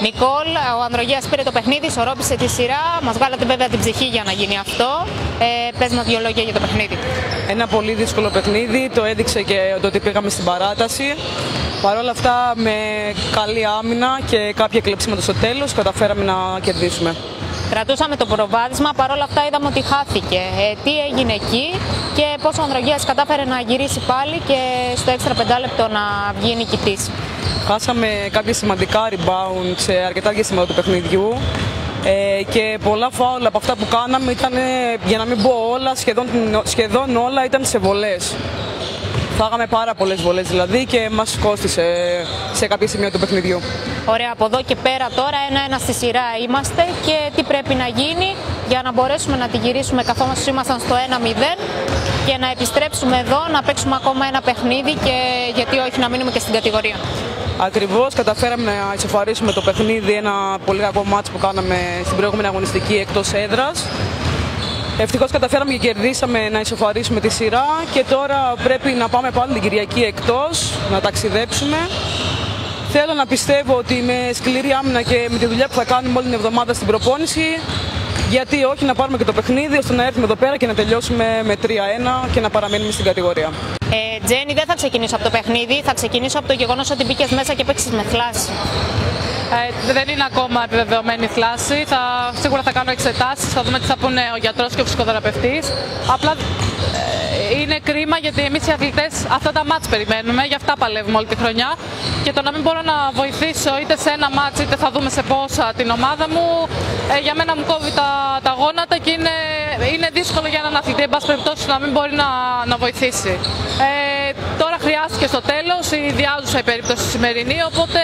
Νικόλ, ο Ανδρογέας πήρε το παιχνίδι, ισορρόπησε τη σειρά. Μας βγάλατε βέβαια την ψυχή για να γίνει αυτό. Πες μας δύο λόγια για το παιχνίδι. Ένα πολύ δύσκολο παιχνίδι, το έδειξε και το ότι πήγαμε στην παράταση. Παρ' όλα αυτά, με καλή άμυνα και κάποια κλεψίματα στο τέλος, καταφέραμε να κερδίσουμε. Κρατούσαμε το προβάδισμα, παρόλα αυτά είδαμε ότι χάθηκε. Τι έγινε εκεί και πώς ο Ανδρογέας κατάφερε να γυρίσει πάλι και στο έξτρα 5 λεπτό να βγει νικητής. Χάσαμε κάποια σημαντικά rebound σε αρκετά διαστήματα του παιχνιδιού και πολλά φάουλ από αυτά που κάναμε ήταν, για να μην πω όλα, σχεδόν όλα ήταν σε βολές. Φάγαμε πάρα πολλές βολές δηλαδή και μας κόστισε σε κάποια σημεία του παιχνιδιού. Ωραία, από εδώ και πέρα τώρα 1-1 στη σειρά είμαστε και τι πρέπει να γίνει για να μπορέσουμε να τη γυρίσουμε καθώς ήμασταν στο 1-0 και να επιστρέψουμε εδώ, να παίξουμε ακόμα ένα παιχνίδι και γιατί όχι να μείνουμε και στην κατηγορία. Ακριβώς, καταφέραμε να ισοφαρίσουμε το παιχνίδι, ένα πολύ κακό μάτς που κάναμε στην προηγούμενη αγωνιστική εκτός έδρας. Ευτυχώς καταφέραμε και κερδίσαμε να ισοφαρίσουμε τη σειρά και τώρα πρέπει να πάμε πάλι την Κυριακή εκτός, να ταξιδέψουμε. Θέλω να πιστεύω ότι με σκληρή άμυνα και με τη δουλειά που θα κάνουμε όλη την εβδομάδα στην προπόνηση, γιατί όχι να πάρουμε και το παιχνίδι ώστε να έρθουμε εδώ πέρα και να τελειώσουμε με 3-1 και να παραμείνουμε στην κατηγορία. Τζένι, δεν θα ξεκινήσω από το παιχνίδι, θα ξεκινήσω από το γεγονός ότι μπήκες μέσα και παίξεις με θλάση. Δεν είναι ακόμα επιβεβαιωμένη η θλάση. Σίγουρα θα κάνω εξετάσεις, θα δούμε τι θα πούνε ο γιατρός και ο φυσικοθεραπευτής. Απλά είναι κρίμα γιατί εμείς οι αθλητές αυτά τα μάτς περιμένουμε, γι' αυτά παλεύουμε όλη τη χρονιά. Και το να μην μπορώ να βοηθήσω είτε σε ένα μάτς είτε θα δούμε σε πόσα την ομάδα μου, για μένα μου κόβει τα γόνατα και είναι δύσκολο για έναν αθλητή, εν πάση περιπτώσει, να μην μπορεί να βοηθήσει. Τώρα χρειάστηκε στο τέλος η διάζουσα η περίπτωση σημερινή, οπότε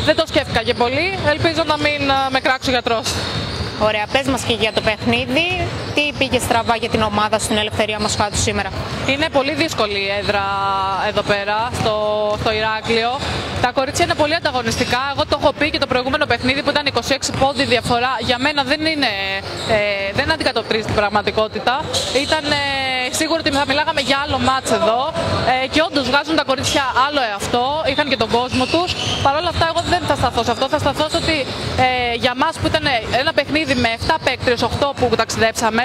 δεν το σκέφτηκα και πολύ. Ελπίζω να μην με κράξει ο γιατρός. Ωραία, πες μας και για το παιχνίδι. Τι πήγε στραβά για την ομάδα στην Ελευθερία Μοσχάτου σήμερα? Είναι πολύ δύσκολη η έδρα εδώ πέρα, στο Ηράκλειο. Τα κορίτσια είναι πολύ ανταγωνιστικά. Εγώ το έχω πει και το προηγούμενο παιχνίδι που ήταν 26 πόντι διαφορά. Για μένα δεν αντικατοπτρίζει την πραγματικότητα. Ήταν σίγουρο ότι θα μιλάγαμε για άλλο μάτς εδώ. Και όντως βγάζουν τα κορίτσια άλλο εαυτό. Είχαν και τον κόσμο τους. Παρ' όλα αυτά, εγώ δεν θα σταθώ σε αυτό. Θα σταθώ σε ότι για μας που ήταν ένα παιχνίδι με 7 παίκτριες, 8 που ταξιδέψαμε,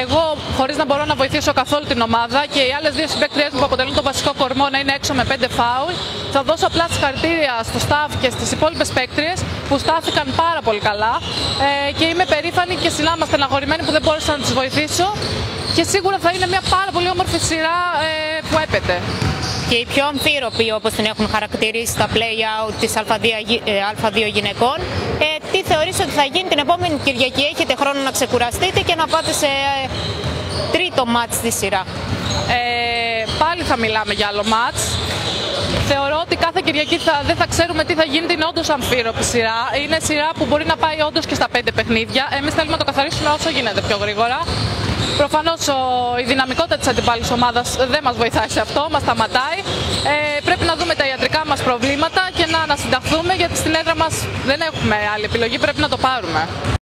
εγώ χωρίς να μπορώ να βοηθήσω καθόλου την ομάδα και οι άλλες δύο συμπαίκτριές μου που αποτελούν το βασικό κορμό να είναι έξω με 5 φάουλ, θα δώσω απλά συγχαρητήρια στο staff και στις υπόλοιπες παίκτριες που στάθηκαν πάρα πολύ καλά και είμαι περήφανη και συνάμα στεναχωρημένη που δεν μπόρεσα να τις βοηθήσω και σίγουρα θα είναι μια πάρα πολύ όμορφη σειρά που έπεται. Και οι πιο αμφίροποι, όπως την έχουν χαρακτηρίσει στα play-out της Α2 γυναικών, τι θεωρείς ότι θα γίνει την επόμενη Κυριακή? Έχετε χρόνο να ξεκουραστείτε και να πάτε σε τρίτο μάτς στη σειρά. Πάλι θα μιλάμε για άλλο μάτς. Θεωρώ ότι κάθε Κυριακή δεν θα ξέρουμε τι θα γίνει, είναι όντως αμφίροπη σειρά. Είναι σειρά που μπορεί να πάει όντως και στα 5 παιχνίδια. Εμείς θέλουμε να το καθαρίσουμε όσο γίνεται πιο γρήγορα. Προφανώς η δυναμικότητα της αντιπάλης ομάδας δεν μας βοηθάει σε αυτό, μας σταματάει. Πρέπει να δούμε τα ιατρικά μας προβλήματα και να ανασυνταχθούμε γιατί στην έδρα μας δεν έχουμε άλλη επιλογή, πρέπει να το πάρουμε.